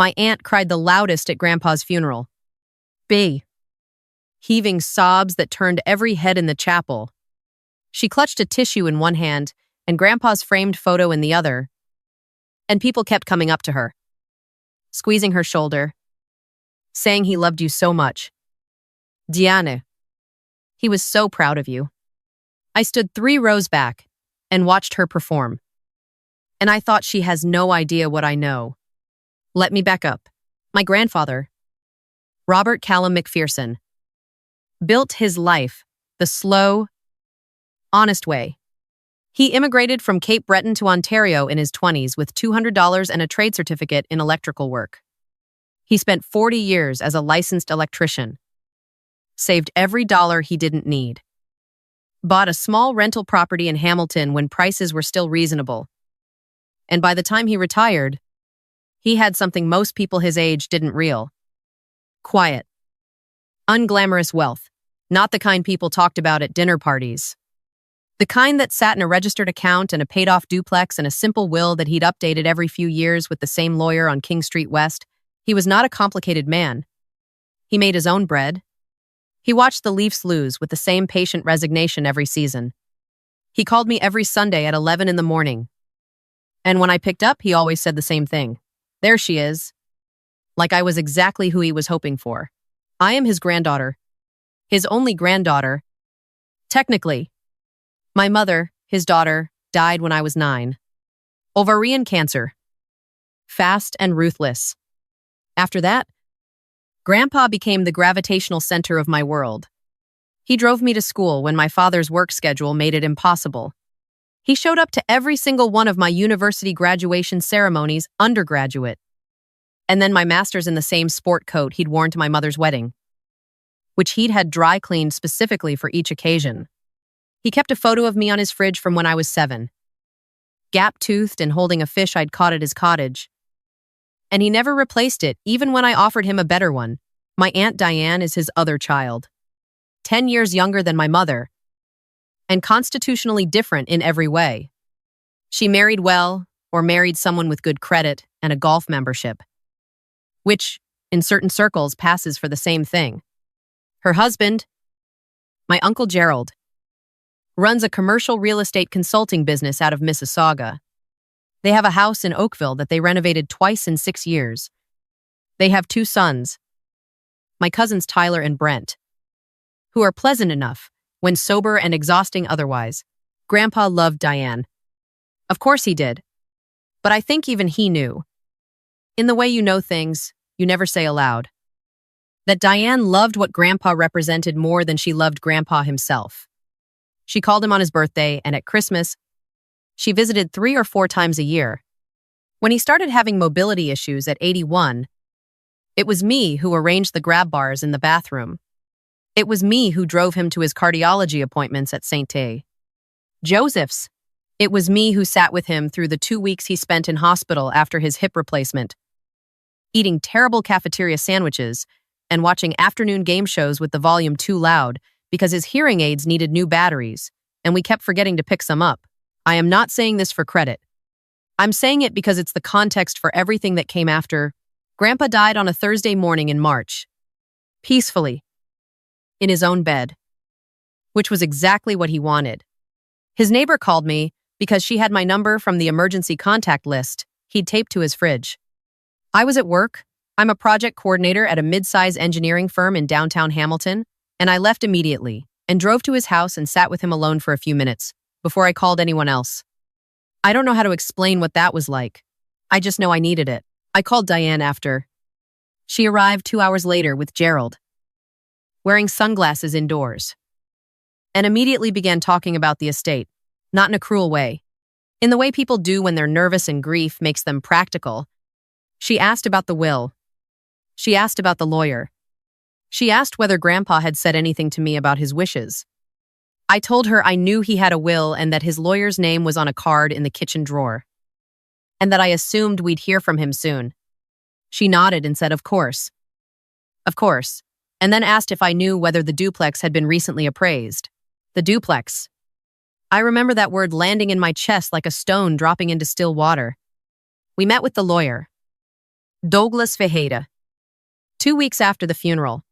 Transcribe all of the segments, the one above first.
My aunt cried the loudest at Grandpa's funeral. B. Heaving sobs that turned every head in the chapel. She clutched a tissue in one hand and Grandpa's framed photo in the other, and people kept coming up to her, squeezing her shoulder, saying he loved you so much. Diane, he was so proud of you. I stood 3 rows back and watched her perform. And I thought she has no idea what I know. Let me back up. My grandfather, Robert Callum McPherson, built his life the slow, honest way. He immigrated from Cape Breton to Ontario in his 20s with $200 and a trade certificate in electrical work. He spent 40 years as a licensed electrician, saved every dollar he didn't need, bought a small rental property in Hamilton when prices were still reasonable, and by the time he retired, he had something most people his age didn't real. Quiet, unglamorous wealth, not the kind people talked about at dinner parties. The kind that sat in a registered account and a paid-off duplex and a simple will that he'd updated every few years with the same lawyer on King Street West. He was not a complicated man. He made his own bread. He watched the Leafs lose with the same patient resignation every season. He called me every Sunday at 11 in the morning. And when I picked up, he always said the same thing. There she is. Like I was exactly who he was hoping for. I am his granddaughter. His only granddaughter. Technically. My mother, his daughter, died when I was 9. Ovarian cancer. Fast and ruthless. After that, Grandpa became the gravitational center of my world. He drove me to school when my father's work schedule made it impossible. He showed up to every single one of my university graduation ceremonies, undergraduate, and then my master's in the same sport coat he'd worn to my mother's wedding, which he'd had dry cleaned specifically for each occasion. He kept a photo of me on his fridge from when I was 7, gap-toothed and holding a fish I'd caught at his cottage. And he never replaced it, even when I offered him a better one. My Aunt Diane is his other child, 10 years younger than my mother, and constitutionally different in every way. She married well, or married someone with good credit and a golf membership, which, in certain circles, passes for the same thing. Her husband, my Uncle Gerald, runs a commercial real estate consulting business out of Mississauga. They have a house in Oakville that they renovated twice in 6 years. They have 2 sons, my cousins Tyler and Brent, who are pleasant enough when sober and exhausting otherwise. Grandpa loved Diane. Of course he did. But I think even he knew, in the way you know things you never say aloud, that Diane loved what Grandpa represented more than she loved Grandpa himself. She called him on his birthday, and at Christmas, she visited 3 or 4 times a year. When he started having mobility issues at 81, it was me who arranged the grab bars in the bathroom. It was me who drove him to his cardiology appointments at St. Joseph's. It was me who sat with him through the 2 weeks he spent in hospital after his hip replacement, eating terrible cafeteria sandwiches and watching afternoon game shows with the volume too loud because his hearing aids needed new batteries, and we kept forgetting to pick some up. I am not saying this for credit. I'm saying it because it's the context for everything that came after. Grandpa died on a Thursday morning in March, peacefully, in his own bed, which was exactly what he wanted. His neighbor called me because she had my number from the emergency contact list he'd taped to his fridge. I was at work. I'm a project coordinator at a mid-size engineering firm in downtown Hamilton, and I left immediately and drove to his house and sat with him alone for a few minutes before I called anyone else. I don't know how to explain what that was like. I just know I needed it. I called Diane after. She arrived 2 hours later with Gerald, wearing sunglasses indoors, and immediately began talking about the estate, not in a cruel way. In the way people do when they're nervous and grief makes them practical. She asked about the will. She asked about the lawyer. She asked whether Grandpa had said anything to me about his wishes. I told her I knew he had a will and that his lawyer's name was on a card in the kitchen drawer, and that I assumed we'd hear from him soon. She nodded and said, of course, and then asked if I knew whether the duplex had been recently appraised. The duplex. I remember that word landing in my chest like a stone dropping into still water. We met with the lawyer. Douglas Ferreira. 2 weeks after the funeral,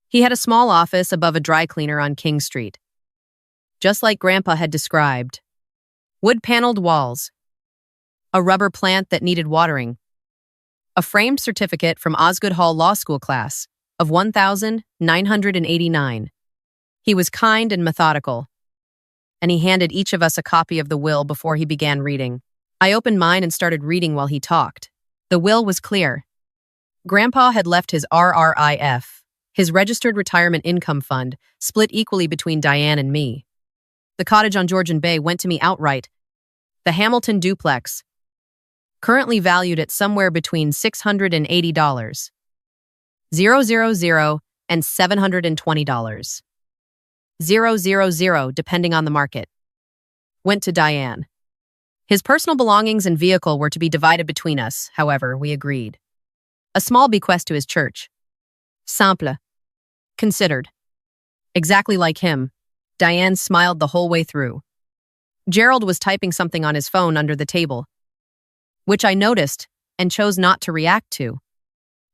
he had a small office above a dry cleaner on King Street. Just like Grandpa had described. Wood-paneled walls. A rubber plant that needed watering. A framed certificate from Osgood Hall Law School class of 1,989. He was kind and methodical, and he handed each of us a copy of the will before he began reading. I opened mine and started reading while he talked. The will was clear. Grandpa had left his RRIF, his registered retirement income fund, split equally between Diane and me. The cottage on Georgian Bay went to me outright. The Hamilton duplex, currently valued at somewhere between $680, 000, and $720, 000, depending on the market, went to Diane. His personal belongings and vehicle were to be divided between us, however, we agreed. A small bequest to his church. Simple. Considered. Exactly like him, Diane smiled the whole way through. Gerald was typing something on his phone under the table, which I noticed and chose not to react to.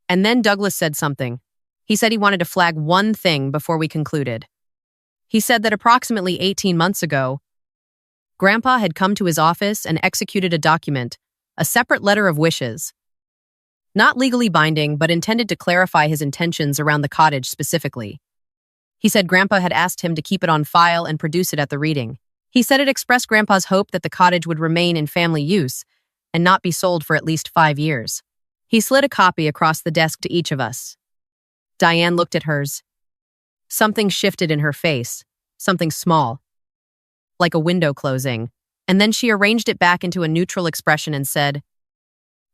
And then Douglas said something. He said he wanted to flag one thing before we concluded. He said that approximately 18 months ago, Grandpa had come to his office and executed a document, a separate letter of wishes. Not legally binding, but intended to clarify his intentions around the cottage specifically. He said Grandpa had asked him to keep it on file and produce it at the reading. He said it expressed Grandpa's hope that the cottage would remain in family use and not be sold for at least 5 years. He slid a copy across the desk to each of us. Diane looked at hers. Something shifted in her face, something small, like a window closing, and then she arranged it back into a neutral expression and said,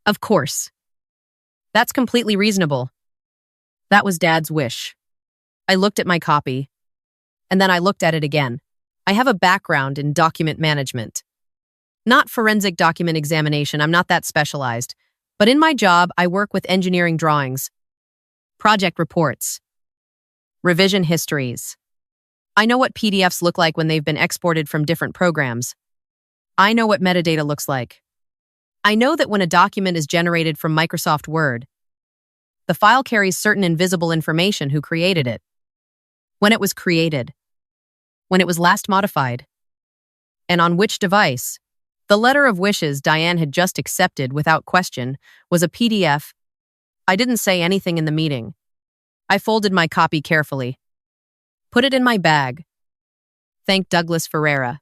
"Of course. That's completely reasonable. That was Dad's wish." I looked at my copy, and then I looked at it again. I have a background in document management. Not forensic document examination, I'm not that specialized, but in my job, I work with engineering drawings, project reports, revision histories. I know what PDFs look like when they've been exported from different programs. I know what metadata looks like. I know that when a document is generated from Microsoft Word, the file carries certain invisible information: who created it, when it was created, when it was last modified, and on which device. The letter of wishes Diane had just accepted without question was a PDF. I didn't say anything in the meeting. I folded my copy carefully, put it in my bag, thanked Douglas Ferreira,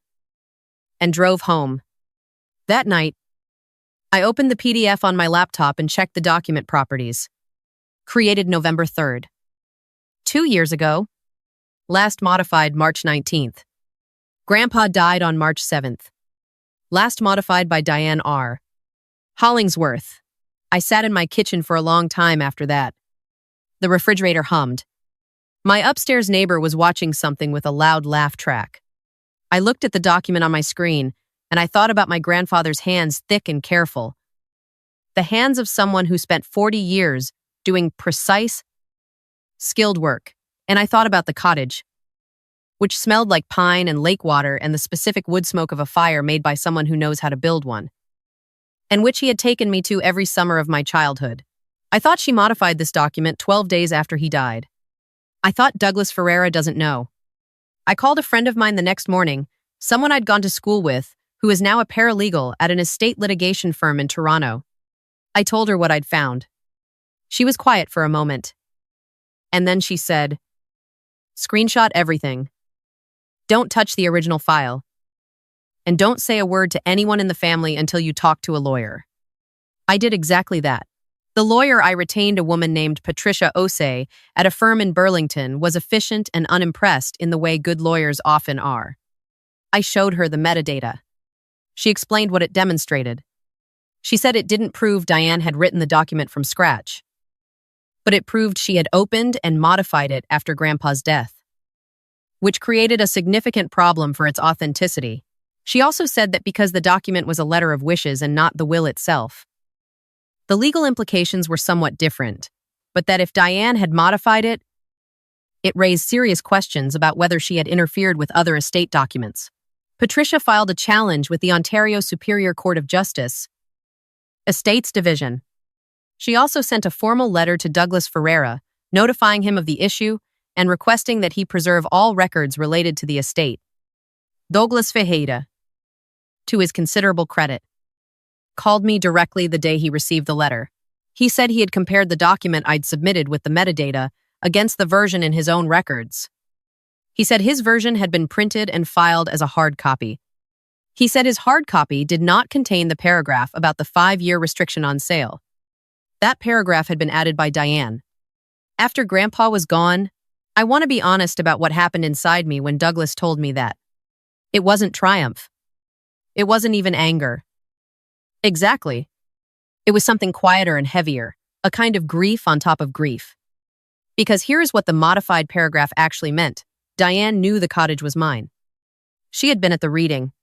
and drove home. That night, I opened the PDF on my laptop and checked the document properties. Created November 3rd. 2 years ago. Last modified March 19th. Grandpa died on March 7th. Last modified by Diane R. Hollingsworth. I sat in my kitchen for a long time after that. The refrigerator hummed. My upstairs neighbor was watching something with a loud laugh track. I looked at the document on my screen, and I thought about my grandfather's hands, thick and careful. The hands of someone who spent 40 years doing precise, skilled work. And I thought about the cottage, which smelled like pine and lake water and the specific wood smoke of a fire made by someone who knows how to build one, and which he had taken me to every summer of my childhood. I thought she modified this document 12 days after he died. I thought Douglas Ferreira doesn't know. I called a friend of mine the next morning, someone I'd gone to school with, who is now a paralegal at an estate litigation firm in Toronto. I told her what I'd found. She was quiet for a moment. And then she said, "Screenshot everything. Don't touch the original file. And don't say a word to anyone in the family until you talk to a lawyer." I did exactly that. The lawyer I retained, a woman named Patricia Osei at a firm in Burlington, was efficient and unimpressed in the way good lawyers often are. I showed her the metadata. She explained what it demonstrated. She said it didn't prove Diane had written the document from scratch, but it proved she had opened and modified it after Grandpa's death, which created a significant problem for its authenticity. She also said that because the document was a letter of wishes and not the will itself, the legal implications were somewhat different, but that if Diane had modified it, it raised serious questions about whether she had interfered with other estate documents. Patricia filed a challenge with the Ontario Superior Court of Justice, Estates Division. She also sent a formal letter to Douglas Ferreira, notifying him of the issue and requesting that he preserve all records related to the estate. Douglas Ferreira, to his considerable credit, called me directly the day he received the letter. He said he had compared the document I'd submitted with the metadata against the version in his own records. He said his version had been printed and filed as a hard copy. He said his hard copy did not contain the paragraph about the 5-year restriction on sale. That paragraph had been added by Diane. After Grandpa was gone, I want to be honest about what happened inside me when Douglas told me that. It wasn't triumph. It wasn't even anger. Exactly. It was something quieter and heavier, a kind of grief on top of grief. Because here's what the modified paragraph actually meant. Diane knew the cottage was mine. She had been at the reading.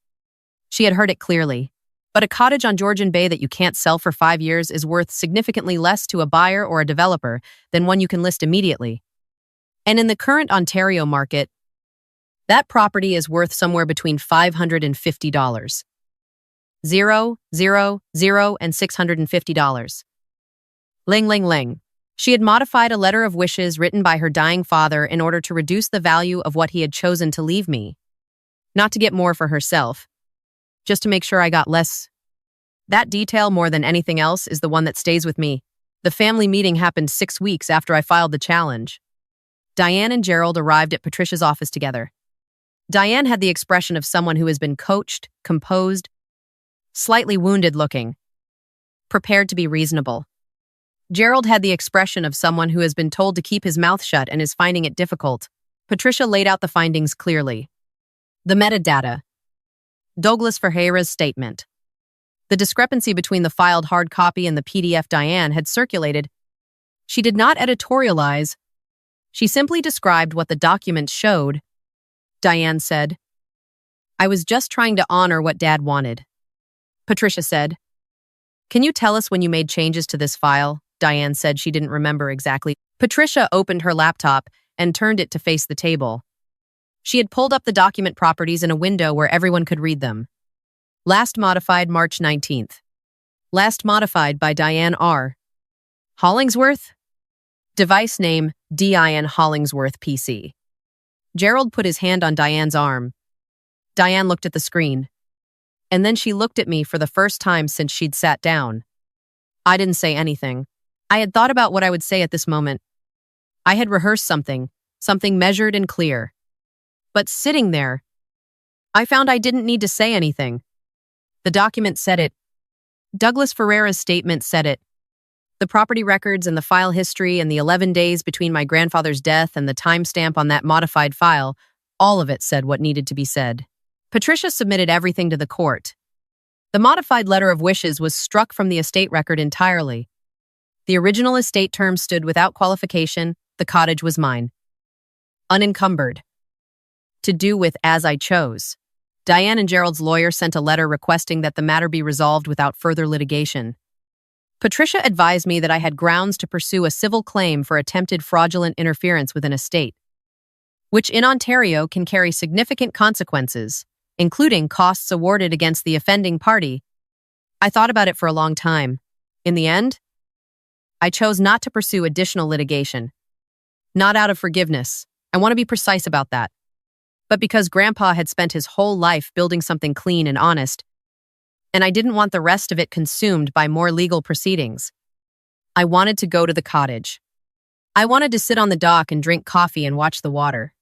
She had heard it clearly. But a cottage on Georgian Bay that you can't sell for 5 years is worth significantly less to a buyer or a developer than one you can list immediately. And in the current Ontario market, that property is worth somewhere between $550. $0, $0, $0, and $650. Ling, ling, ling. She had modified a letter of wishes written by her dying father in order to reduce the value of what he had chosen to leave me. Not to get more for herself, just to make sure I got less. That detail, more than anything else, is the one that stays with me. The family meeting happened 6 weeks after I filed the challenge. Diane and Gerald arrived at Patricia's office together. Diane had the expression of someone who has been coached, composed, slightly wounded looking, prepared to be reasonable. Gerald had the expression of someone who has been told to keep his mouth shut and is finding it difficult. Patricia laid out the findings clearly. The metadata. Douglas Ferreira's statement. The discrepancy between the filed hard copy and the PDF Diane had circulated. She did not editorialize. She simply described what the document showed. Diane said, "I was just trying to honor what Dad wanted." Patricia said, "Can you tell us when you made changes to this file?" Diane said she didn't remember exactly. Patricia opened her laptop and turned it to face the table. She had pulled up the document properties in a window where everyone could read them. Last modified March 19th. Last modified by Diane R. Hollingsworth? Device name Diane Hollingsworth PC. Gerald put his hand on Diane's arm. Diane looked at the screen. And then she looked at me for the first time since she'd sat down. I didn't say anything. I had thought about what I would say at this moment. I had rehearsed something measured and clear. But sitting there, I found I didn't need to say anything. The document said it. Douglas Ferreira's statement said it. The property records and the file history and the 11 days between my grandfather's death and the timestamp on that modified file, all of it said what needed to be said. Patricia submitted everything to the court. The modified letter of wishes was struck from the estate record entirely. The original estate terms stood without qualification. The cottage was mine. Unencumbered. To do with as I chose. Diane and Gerald's lawyer sent a letter requesting that the matter be resolved without further litigation. Patricia advised me that I had grounds to pursue a civil claim for attempted fraudulent interference with an estate, which in Ontario can carry significant consequences, including costs awarded against the offending party. I thought about it for a long time. In the end, I chose not to pursue additional litigation. Not out of forgiveness. I want to be precise about that. But because Grandpa had spent his whole life building something clean and honest, and I didn't want the rest of it consumed by more legal proceedings. I wanted to go to the cottage. I wanted to sit on the dock and drink coffee and watch the water,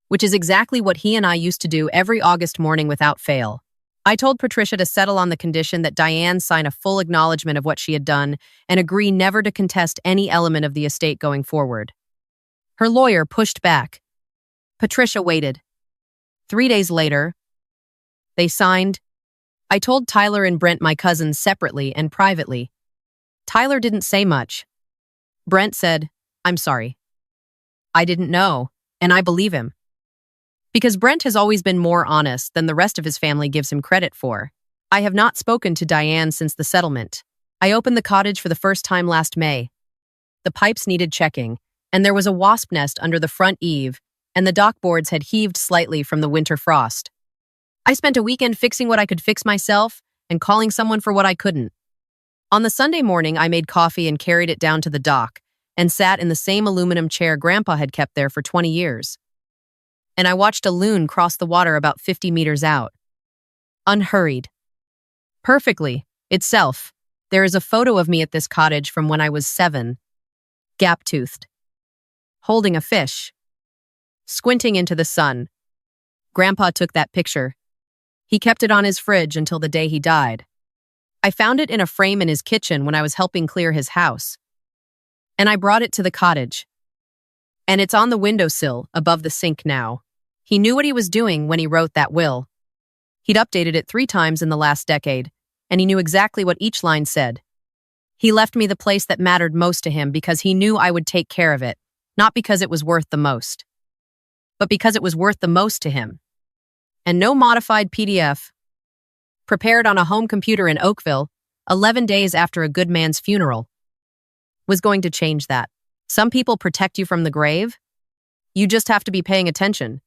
which is exactly what he and I used to do every August morning without fail. I told Patricia to settle on the condition that Diane sign a full acknowledgement of what she had done and agree never to contest any element of the estate going forward. Her lawyer pushed back. Patricia waited. 3 days later, they signed. I told Tyler and Brent, my cousins, separately and privately. Tyler didn't say much. Brent said, "I'm sorry. I didn't know," and I believe him. Because Brent has always been more honest than the rest of his family gives him credit for. I have not spoken to Diane since the settlement. I opened the cottage for the first time last May. The pipes needed checking, and there was a wasp nest under the front eave, and the dock boards had heaved slightly from the winter frost. I spent a weekend fixing what I could fix myself and calling someone for what I couldn't. On the Sunday morning, I made coffee and carried it down to the dock and sat in the same aluminum chair Grandpa had kept there for 20 years. And I watched a loon cross the water about 50 meters out. Unhurried. Perfectly. Itself. There is a photo of me at this cottage from when I was 7. Gap-toothed. Holding a fish. Squinting into the sun. Grandpa took that picture. He kept it on his fridge until the day he died. I found it in a frame in his kitchen when I was helping clear his house. And I brought it to the cottage. And it's on the windowsill above the sink now. He knew what he was doing when he wrote that will. He'd updated it 3 times in the last decade, and he knew exactly what each line said. He left me the place that mattered most to him because he knew I would take care of it, not because it was worth the most, but because it was worth the most to him. And no modified PDF, prepared on a home computer in Oakville, 11 days after a good man's funeral, was going to change that. Some people protect you from the grave. You just have to be paying attention.